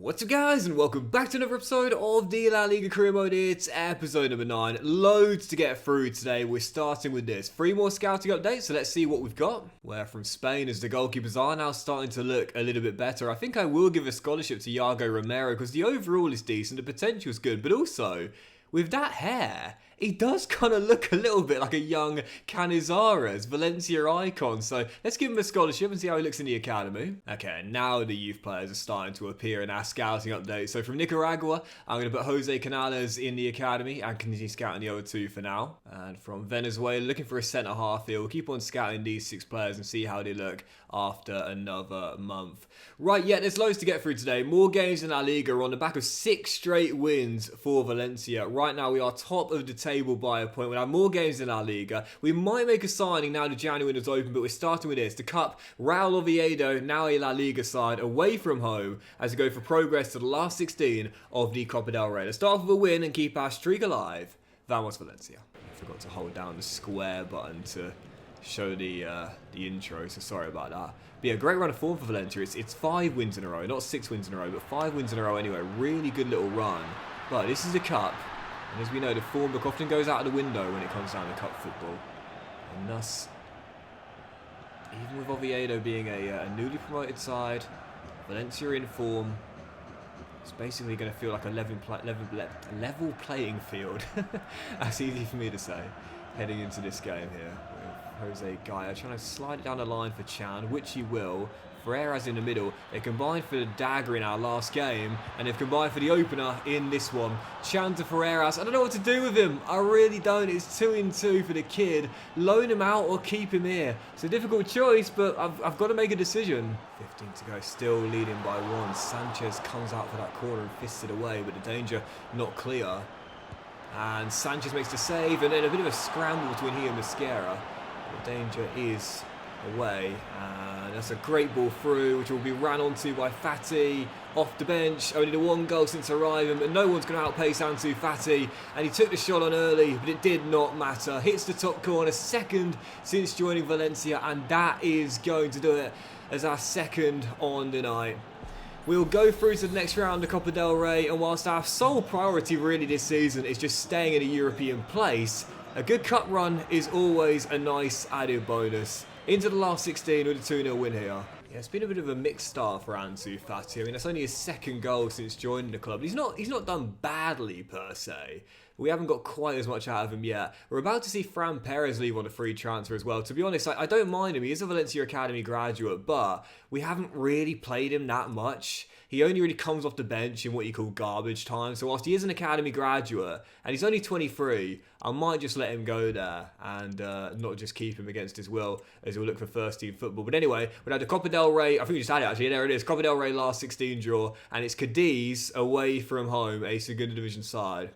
What's up guys, and welcome back to another episode of the La Liga Career Mode. It's episode number 9. Loads to get through today. We're starting with this. 3 more scouting updates, so let's see what we've got. Where from Spain, as the goalkeepers are now starting to look a little bit better. I think I will give a scholarship to Yago Romero because the overall is decent, the potential is good, but also, with that hair, he does kind of look a little bit like a young Canizares, Valencia icon. So let's give him a scholarship and see how he looks in the academy. Okay, now the youth players are starting to appear in our scouting update. So from Nicaragua, I'm going to put Jose Canales in the academy and continue scouting the other 2 for now. And from Venezuela, looking for a centre half here. We'll keep on scouting these 6 players and see how they look after another month. Right, yeah, there's loads to get through today. More games in La Liga on the back of 6 straight wins for Valencia. Right now, we are top of the table by a point. We'll have more games in La Liga. We might make a signing now the January window's open, but we're starting with this. The Cup, Real Oviedo, now a La Liga side, away from home as we go for progress to the last 16 of the Copa del Rey. Let's start off with a win and keep our streak alive. Vamos Valencia. I forgot to hold down the square button to show the intro, so sorry about that. But yeah, great run of form for Valencia. It's 5 wins in a row, not 6 wins in a row, but 5 wins in a row anyway. Really good little run. But this is the Cup, and as we know, the form book often goes out of the window when it comes down to Cup football. And thus, even with Oviedo being a newly promoted side, Valencia in form, it's basically going to feel like a level playing field. That's easy for me to say, heading into this game here. Jose Gaia trying to slide it down the line for Chan, which he will. Ferreira's in the middle. They combined for the dagger in our last game, and they've combined for the opener in this one. Chan to Ferreira's. I don't know what to do with him. I really don't. It's 2-2 for the kid. Loan him out or keep him here. It's a difficult choice, but I've got to make a decision. 15 to go, still leading by 1. Sanchez comes out for that corner and fists it away, but the danger not clear. And Sanchez makes the save, and then a bit of a scramble between he and Mosquera. The danger is away, and that's a great ball through, which will be ran onto by Fati off the bench. Only the 1 goal since arriving, but no one's going to outpace Ansu Fati, and he took the shot on early, but it did not matter. Hits the top corner, 2nd since joining Valencia, and that is going to do it as our 2nd on the night. We'll go through to the next round of Copa del Rey, and whilst our sole priority really this season is just staying in a European place, a good cup run is always a nice added bonus. Into the last 16 with a 2-0 win here. Yeah, it's been a bit of a mixed start for Ansu Fati. I mean, that's only his 2nd goal since joining the club. He's not done badly per se. We haven't got quite as much out of him yet. We're about to see Fran Perez leave on a free transfer as well. To be honest, I don't mind him. He is a Valencia Academy graduate, but we haven't really played him that much. He only really comes off the bench in what you call garbage time. So whilst he is an Academy graduate, and he's only 23, I might just let him go there and not just keep him against his will as we'll look for first team football. But anyway, we'll have the Copa del Rey. I think we just had it actually. There it is. Copa del Rey last 16 draw. And it's Cadiz away from home, a Segunda Division side.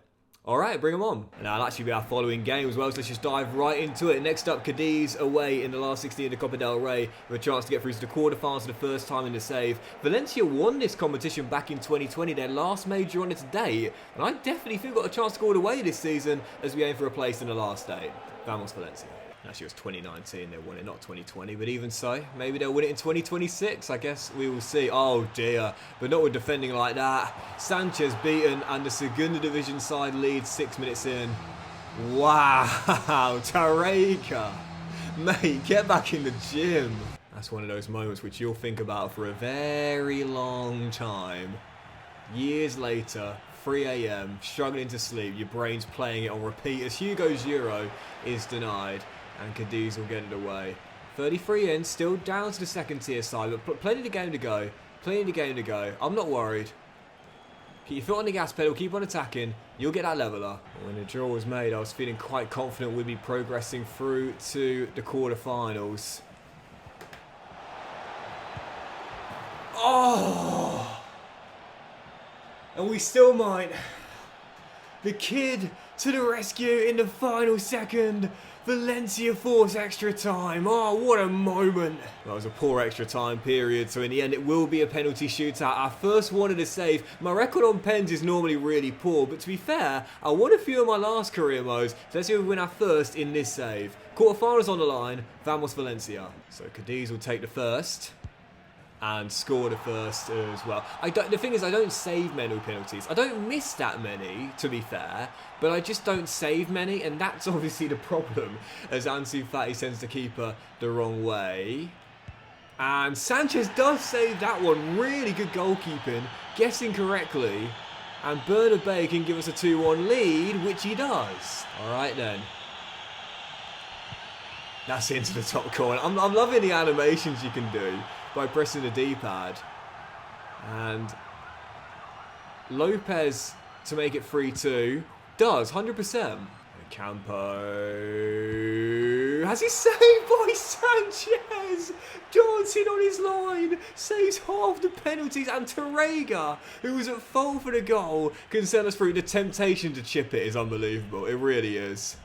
Alright, bring them on. And that'll actually be our following game as well, so let's just dive right into it. Next up, Cadiz away in the last 16 of the Copa del Rey with a chance to get through to the quarterfinals for the first time in the save. Valencia won this competition back in 2020, their last major on its date, and I definitely think we've got a chance to go all the way this season as we aim for a place in the last 8. Vamos Valencia. Actually, it was 2019 they won it, not 2020, but even so, maybe they'll win it in 2026. I guess we will see. Oh dear, but not with defending like that. Sanchez beaten, and the Segunda Division side leads 6 minutes in. Wow, Tareka, mate, get back in the gym. That's one of those moments which you'll think about for a very long time. Years later, 3 AM, struggling to sleep, your brain's playing it on repeat as Hugo's Euro is denied. And Cadiz will get it away. 33 in, still down to the 2nd tier side, but plenty of the game to go. Plenty of the game to go. I'm not worried. Keep your foot on the gas pedal, keep on attacking. You'll get that leveler. When the draw was made, I was feeling quite confident we'd be progressing through to the quarterfinals. Oh! And we still might. The kid to the rescue in the final second. Valencia force extra time. Oh, what a moment. That was a poor extra time period, so in the end it will be a penalty shootout. Our first one of the save. My record on pens is normally really poor, but to be fair, I won a few of my last career modes, so let's see if we win our first in this save. Quarterfinals on the line. Vamos Valencia. So Cadiz will take the first. and scored a first as well. The thing is, I don't save many penalties. I don't miss that many, to be fair, but I just don't save many, and that's obviously the problem, as Ansu Fati sends the keeper the wrong way. And Sanchez does save that one. Really good goalkeeping, guessing correctly, and Bernabé can give us a 2-1 lead, which he does. All right then. That's into the top corner. I'm loving the animations you can do by pressing the D-pad. And Lopez to make it 3-2. Does, 100%. Campo has his saved by Sanchez. Dancing on his line. Saves half the penalties. And Torreira, who was at fault for the goal, can send us through. The temptation to chip it is unbelievable. It really is.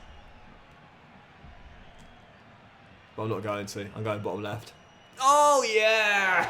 But I'm not going to. I'm going bottom left. Oh, yeah!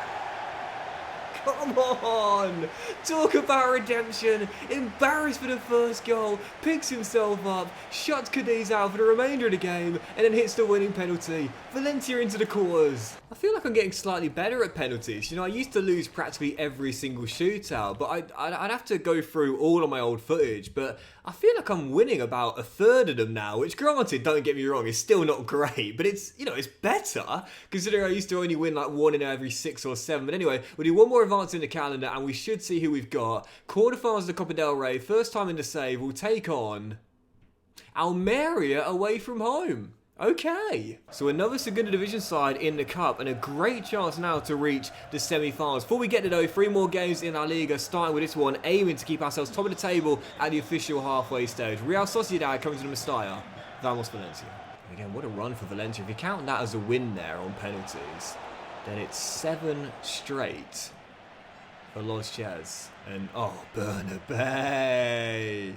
Come on! Talk about redemption. Embarrassed for the first goal. Picks himself up. Shuts Cadiz out for the remainder of the game. And then hits the winning penalty. Valencia into the quarters. I feel like I'm getting slightly better at penalties. You know, I used to lose practically every single shootout. But I'd have to go through all of my old footage. But I feel like I'm winning about a third of them now. Which, granted, don't get me wrong, is still not great. But it's, you know, it's better. Considering I used to only win like 1 in every 6 or 7. But anyway, we'll do one more advance in the calendar. And we should see who we've got. Quarterfinals of the Copa del Rey. First time in the save. We'll take on Almeria away from home. Okay, so another Segunda Division side in the Cup and a great chance now to reach the semi-finals. Before we get to though, 3 more games in our Liga, starting with this one, aiming to keep ourselves top of the table at the official halfway stage. Real Sociedad coming to the Mestalla. Vamos Valencia. Again, what a run for Valencia. If you count that as a win there on penalties, then it's 7 straight for Los Ches. And, oh, Bernabé.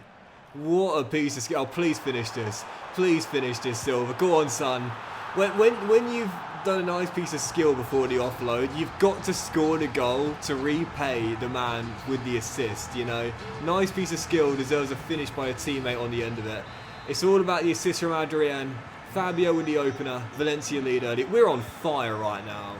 What a piece of skill. Oh, please finish this. Please finish this, Silva. Go on, son. When you've done a nice piece of skill before the offload, you've got to score the goal to repay the man with the assist, you know. Nice piece of skill deserves a finish by a teammate on the end of it. It's all about the assist from Adrian. Fabio with the opener. Valencia lead early. We're on fire right now.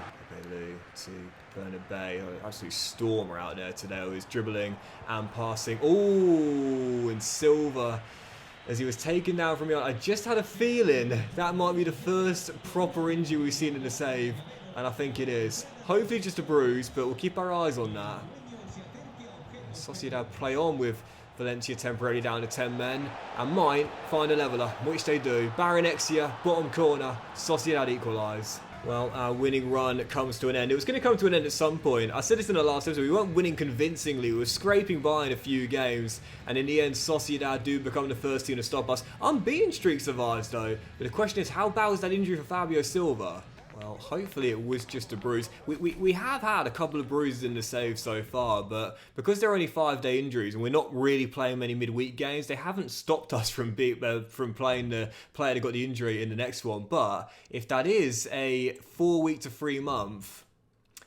To Bernabé, absolute stormer out there today. He was dribbling and passing. Oh, and Silva, as he was taken down from behind. I just had a feeling that might be the first proper injury we've seen in the save, and I think it is. Hopefully just a bruise, but we'll keep our eyes on that. Sociedad play on with Valencia temporarily down to 10 men, and might find a leveller, which they do. Baronexia, bottom corner, Sociedad equalise. Well, our winning run comes to an end. It was going to come to an end at some point. I said this in the last episode. We weren't winning convincingly. We were scraping by in a few games. And in the end, Sociedad do become the first team to stop us. Unbeaten streak survives, though. But the question is, how bad was that injury for Fabio Silva? Well, hopefully it was just a bruise. We have had a couple of bruises in the save so far, but because they're only 5-day injuries and we're not really playing many midweek games, they haven't stopped us from playing the player that got the injury in the next one. But if that is a 4-week to 3-month...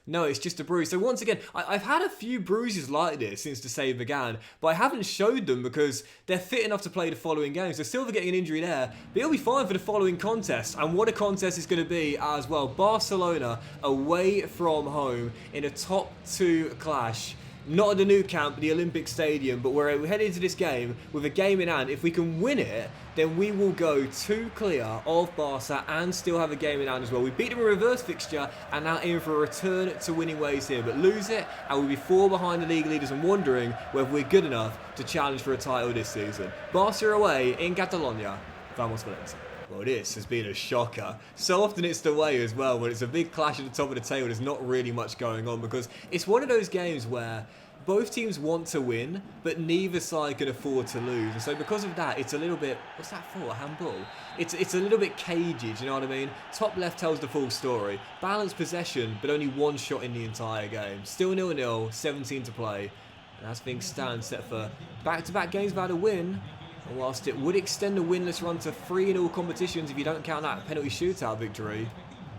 No, it's just a bruise. So once again, I've had a few bruises like this since the save began, but I haven't showed them because they're fit enough to play the following games. So Silva getting an injury there, but he'll be fine for the following contest. And what a contest it's going to be as well. Barcelona away from home in a top 2 clash. Not at the Nou Camp, the Olympic Stadium, but we're heading into this game with a game in hand. If we can win it, then we will go 2 clear of Barca and still have a game in hand as well. We beat them in a reverse fixture and now aim for a return to winning ways here, but lose it and we'll be 4 behind the league leaders and wondering whether we're good enough to challenge for a title this season. Barca away in Catalonia. Vamos Valencia. Well, this has been a shocker. So often it's the way as well, when it's a big clash at the top of the table, there's not really much going on because it's one of those games where both teams want to win, but neither side can afford to lose. And so because of that, it's a little bit... What's that for? A handball? It's a little bit cagey, do you know what I mean? Top left tells the full story. Balanced possession, but only 1 shot in the entire game. Still 0-0, 17 to play. And as things stand, set for back-to-back games without a win. And whilst it would extend the winless run to 3 in all competitions if you don't count that penalty shootout victory,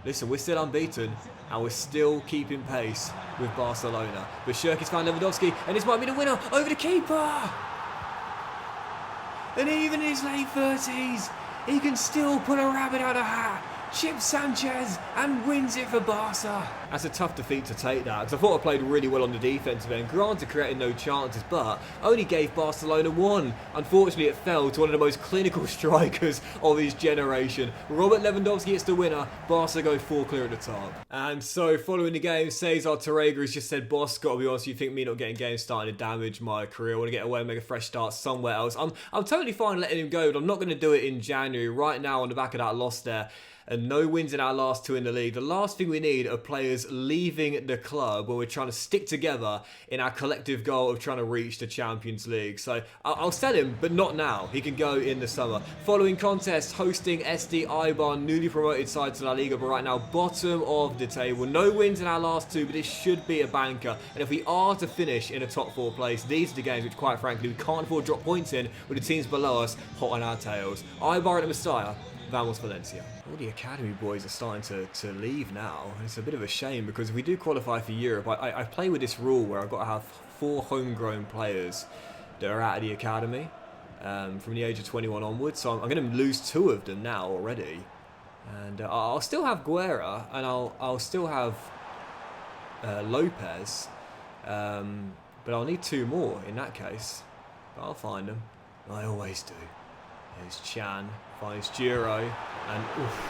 listen, we're still unbeaten and we're still keeping pace with Barcelona. But Shirky's found Lewandowski and this might be the winner over the keeper. And even in his late 30s, he can still pull a rabbit out of a hat. Chips Sanchez and wins it for Barca. That's a tough defeat to take that, because I thought I played really well on the defensive end. Granted, created no chances, but only gave Barcelona one. Unfortunately, it fell to one of the most clinical strikers of his generation. Robert Lewandowski gets the winner. Barca go 4 clear at the top. And so, following the game, Cesar Torreira has just said, boss, gotta be honest, you think me not getting games starting to damage my career? I want to get away and make a fresh start somewhere else. I'm totally fine letting him go, but I'm not going to do it in January. Right now, on the back of that loss there, and no wins in our last 2 in the league. The last thing we need are players leaving the club when we're trying to stick together in our collective goal of trying to reach the Champions League. So I'll sell him, but not now. He can go in the summer. Following contest, hosting SD Eibar, newly promoted side to La Liga, but right now bottom of the table. No wins in our last 2, but this should be a banker. And if we are to finish in a top 4 place, these are the games which, quite frankly, we can't afford to drop points in with the teams below us hot on our tails. Eibar at the Messiah. Vamos Valencia. All the academy boys are starting to leave now. And it's a bit of a shame, because if we do qualify for Europe, I play with this rule where I've got to have 4 homegrown players that are out of the academy from the age of 21 onwards. So I'm going to lose 2 of them now already. And I'll still have Guerra, and I'll still have Lopez. But I'll need 2 more in that case. But I'll find them. I always do. There's Chan, finds Giro, and oof.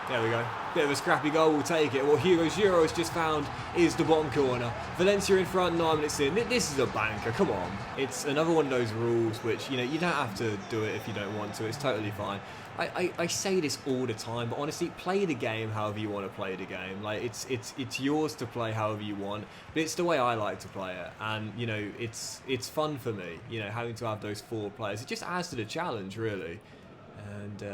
There we go. Bit of a scrappy goal, we'll take it. What Hugo Giro has just found is the bottom corner. Valencia in front, 9 minutes in. This is a banker, come on. It's another one of those rules which, you don't have to do it if you don't want to. It's totally fine. I say this all the time, but honestly, play the game however you want to play the game. Like, it's yours to play however you want, but it's the way I like to play it. And, it's fun for me, having to have those 4 players. It just adds to the challenge, really. And,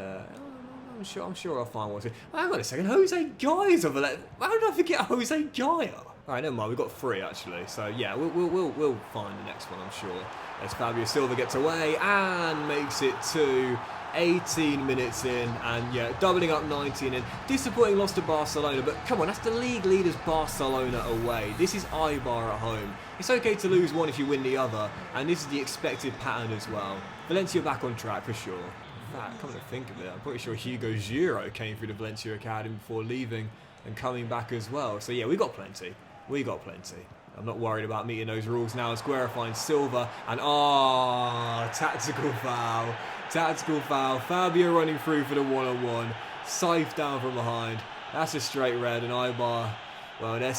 I'm sure I'll find one. Hang on a second, Jose Gaia's over there. How did I forget Jose Gaia? Alright, never mind, we've got 3 actually. So yeah, we'll find the next one, I'm sure. As Fabio Silva gets away and makes it to 18 minutes in, and yeah, doubling up 19 in. Disappointing loss to Barcelona, but come on, that's the league leaders Barcelona away. This is Eibar at home. It's okay to lose one if you win the other, and this is the expected pattern as well. Valencia back on track for sure. Come to think of it, I'm pretty sure Hugo Giro came through the Valencia Academy before leaving and coming back as well. So yeah, we got plenty. I'm not worried about meeting those rules now. Square finds Silva, and tactical foul. Fabio running through for the one-on-one. Scythe down from behind. That's a straight red, and Eibar, well, their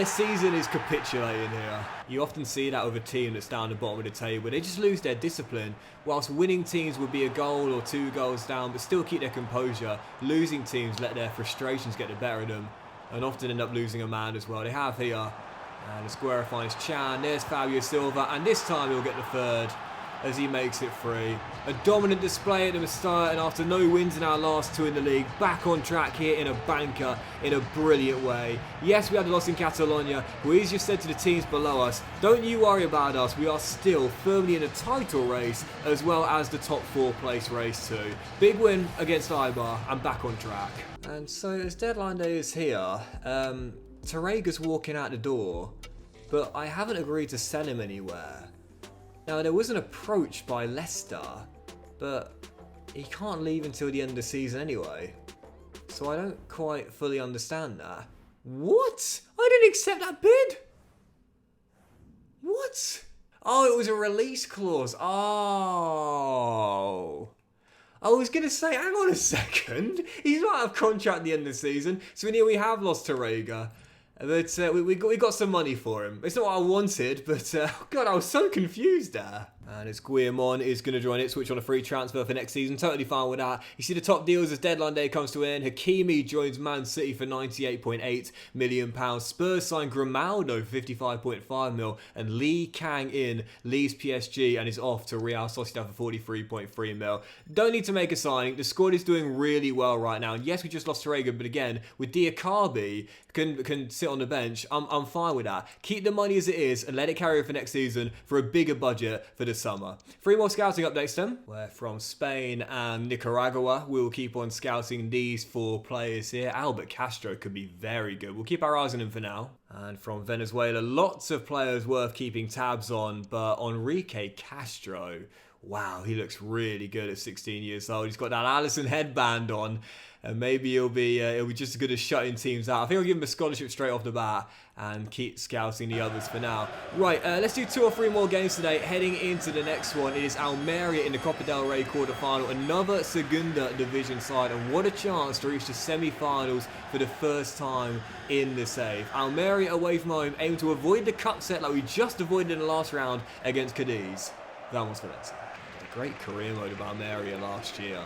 season is capitulating here. You often see that with a team that's down the bottom of the table. They just lose their discipline. Whilst winning teams would be a goal or 2 goals down, but still keep their composure. Losing teams let their frustrations get the better of them, and often end up losing a man as well. They have here. And Esquerra finds Chan. There's Fabio Silva, and this time he'll get the 3rd as he makes it free. A dominant display at the start, and after no wins in our last 2 in the league, back on track here in a banker in a brilliant way. Yes, we had a loss in Catalonia, but he's just said to the teams below us, don't you worry about us, we are still firmly in a title race as well as the top 4 place race too. Big win against Eibar and back on track. And so as deadline day is here, Torreira's walking out the door, but I haven't agreed to sell him anywhere. Now, there was an approach by Leicester, but he can't leave until the end of the season anyway. So I don't quite fully understand that. What? I didn't accept that bid! What? Oh, it was a release clause. Oh. I was going to say, hang on a second. He's not out of contract at the end of the season. So here we have lost Torreira. But we got some money for him. It's not what I wanted, but God, I was so confused there. And as Guillamon is going to join it, switch on a free transfer for next season. Totally fine with that. You see the top deals as deadline day comes to an end. Hakimi joins Man City for £98.8 million. Spurs sign Grimaldo for £55.5 million. And Lee Kang-in leaves PSG and is off to Real Sociedad for £43.3 million. Don't need to make a signing. The squad is doing really well right now. And yes, we just lost Torreira, but again, with Diakabi can sit on the bench, I'm fine with that. Keep the money as it is and let it carry for next season for a bigger budget for the summer. 3 more scouting updates then. We're from Spain and Nicaragua. We'll keep on scouting these 4 players here. Albert Castro could be very good. We'll keep our eyes on him for now. And from Venezuela, lots of players worth keeping tabs on, but Enrique Castro, Wow, he looks really good at 16 years old. He's got that Allison headband on, and maybe he'll be just as good as shutting teams out. I think I'll give him a scholarship straight off the bat and keep scouting the others for now. Right, let's do 2 or 3 more games today. Heading into the next one, it is Almeria in the Copa del Rey quarter-final. Another Segunda Division side, and what a chance to reach the semi-finals for the first time in the save. Almeria away from home, aim to avoid the cup set like we just avoided in the last round against Cadiz. Vamos Valencia. A great career mode of Almeria last year.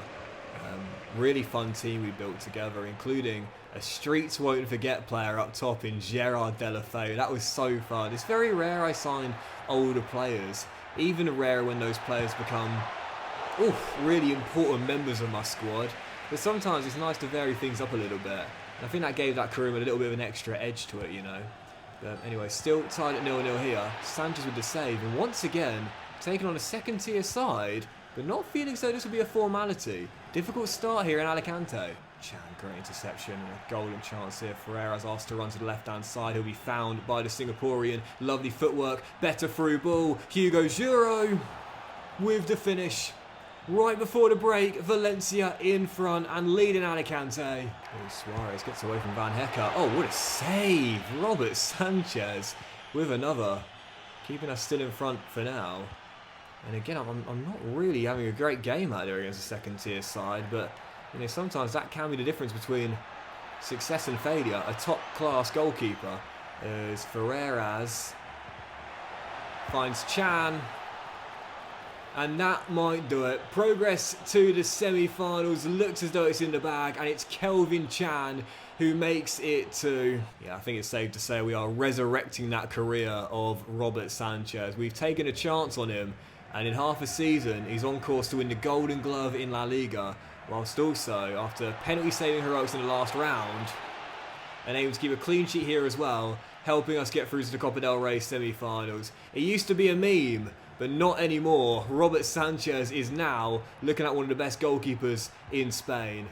Really fun team we built together, including a streets won't forget player up top in Gerard Delafeu. That was so fun. It's very rare I sign older players. Even rarer when those players become really important members of my squad. But sometimes it's nice to vary things up a little bit. And I think that gave that career mode a little bit of an extra edge to it, you know. But anyway, still tied at 0-0 here. Sanchez with the save, and once again taking on a second tier side, but not feeling so this will be a formality. Difficult start here in Alicante. Chan, great interception and a golden chance here. Ferreira's asked to run to the left-hand side. He'll be found by the Singaporean. Lovely footwork, better through ball. Hugo Juro with the finish. Right before the break, Valencia in front and leading Alicante. Suarez gets away from Van Hecker. Oh, what a save. Robert Sanchez with another. Keeping us still in front for now. And again, I'm not really having a great game out there against a second tier side, but you know, sometimes that can be the difference between success and failure. A top class goalkeeper as Ferreras finds Chan, and that might do it. Progress to the semi-finals. Looks as though it's in the bag, and it's Kelvin Chan who makes it to, I think it's safe to say we are resurrecting that career of Robert Sanchez. We've taken a chance on him, and in half a season, he's on course to win the Golden Glove in La Liga, whilst also, after penalty-saving heroics in the last round, and able to keep a clean sheet here as well, helping us get through to the Copa del Rey semi-finals. It used to be a meme, but not anymore. Robert Sanchez is now looking at one of the best goalkeepers in Spain.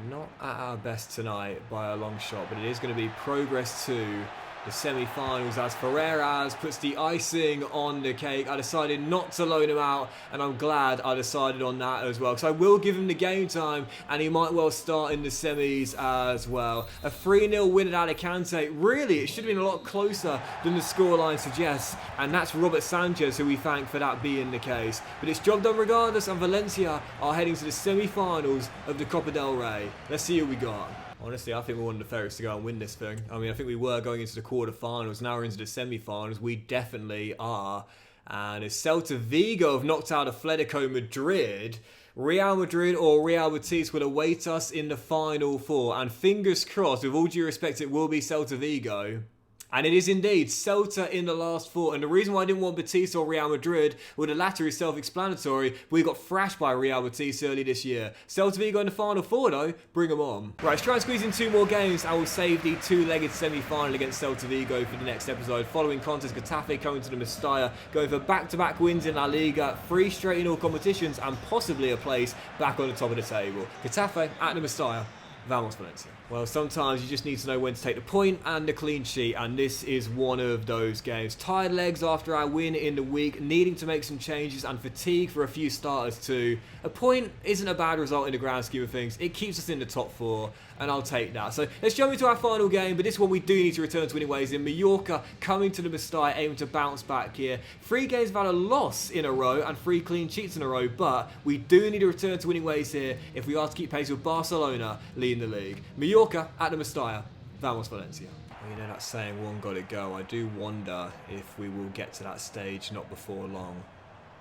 Not at our best tonight by a long shot, but it is going to be progress to the semi-finals as Ferreras puts the icing on the cake. I decided not to loan him out, and I'm glad I decided on that as well, because I will give him the game time, and he might well start in the semis as well. A 3-0 win at Alicante. Really, it should have been a lot closer than the scoreline suggests, and that's Robert Sanchez who we thank for that being the case. But it's job done regardless, and Valencia are heading to the semi-finals of the Copa del Rey. Let's see who we got. Honestly, I think we're one of the favourites to go and win this thing. I mean, I think we were going into the quarter-finals. Now we're into the semi-finals. We definitely are. And as Celta Vigo have knocked out Atletico Madrid, Real Madrid or Real Betis will await us in the final 4. And fingers crossed, with all due respect, it will be Celta Vigo. And it is indeed Celta in the last 4. And the reason why I didn't want Betis or Real Madrid, well, the latter is self-explanatory. We got thrashed by Real Betis early this year. Celta Vigo in the final 4, though. Bring them on. Right, let's try and squeeze in 2 more games. I will save the 2-legged semi-final against Celta Vigo for the next episode. Following contest, Getafe coming to the Mestalla, going for back-to-back wins in La Liga, 3 straight in all competitions, and possibly a place back on the top of the table. Getafe at the Mestalla. Vamos Valencia. Well, sometimes you just need to know when to take the point and the clean sheet, and this is one of those games. Tired legs after our win in the week, needing to make some changes, and fatigue for a few starters too. A point isn't a bad result in the grand scheme of things. It keeps us in the top 4, and I'll take that. So let's jump into our final game, but this one we do need to return to winning ways in. Mallorca coming to the Mestalla, aiming to bounce back here. 3 games without a loss in a row and 3 clean sheets in a row, but we do need to return to winning ways here if we are to keep pace with Barcelona leading the league. Mallorca at the Mestalla. Vamos Valencia. Well, you know that saying, one got to go. I do wonder if we will get to that stage not before long.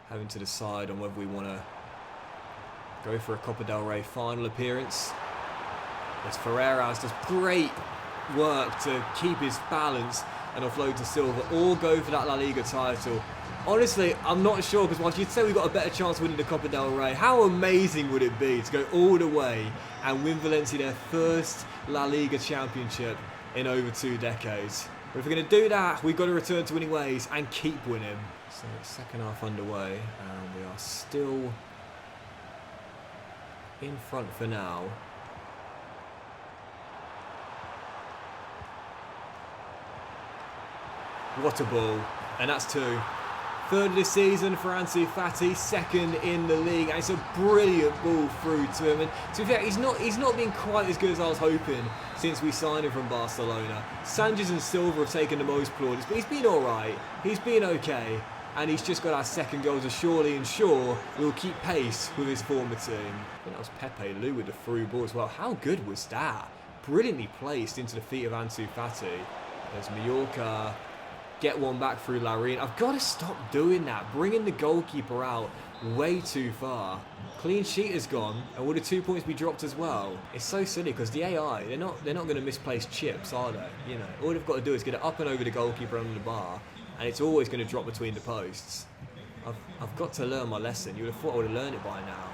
Having to decide on whether we want to go for a Copa del Rey final appearance. As Ferreras does great work to keep his balance and offload to Silva, or go for that La Liga title. Honestly, I'm not sure, because whilst you'd say we've got a better chance of winning the Copa del Rey, how amazing would it be to go all the way and win Valencia their first La Liga championship in over 2 decades? But if we're going to do that, we've got to return to winning ways and keep winning. So second half underway, and we are still in front for now. What a ball. And that's 2. Third of the season for Ansu Fati, second in the league, and it's a brilliant ball through to him. And to be fair, he's not been quite as good as I was hoping since we signed him from Barcelona. Sanchez and Silva have taken the most plaudits, but he's been alright, he's been okay, and he's just got our second goal, so surely and sure we'll keep pace with his former team. I think that was Pepe Lu with the through ball as well. How good was that? Brilliantly placed into the feet of Ansu Fati. There's Mallorca. Get one back through Larin. I've got to stop doing that. Bringing the goalkeeper out way too far. Clean sheet is gone, and will the 2 points be dropped as well? It's so silly because the AI, they're not going to misplace chips, are they? You know, all they've got to do is get it up and over the goalkeeper under the bar, and it's always going to drop between the posts. I've got to learn my lesson. You would have thought I would have learned it by now.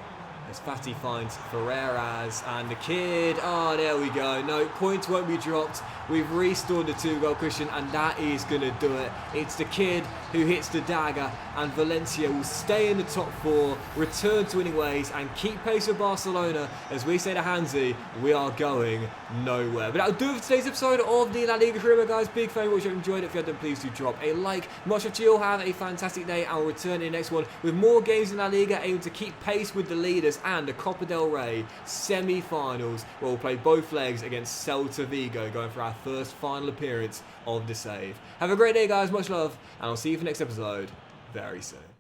As Fati finds Ferreras and the kid. Oh, there we go. No, points won't be dropped. We've restored the 2-goal cushion, and that is going to do it. It's the kid who hits the dagger, and Valencia will stay in the top 4, return to winning ways, and keep pace with Barcelona. As we say to Hansi, we are going nowhere. But that'll do it for today's episode of the La Liga Career, guys. Big fan of what you've enjoyed. If you have done, please do drop a like. Much love to you all. Have a fantastic day, and we'll return in the next one with more games in La Liga, aiming to keep pace with the leaders and the Copa del Rey semi-finals, where we'll play both legs against Celta Vigo, going for our first final appearance of the save. Have a great day, guys. Much love, and I'll see you for the next episode very soon.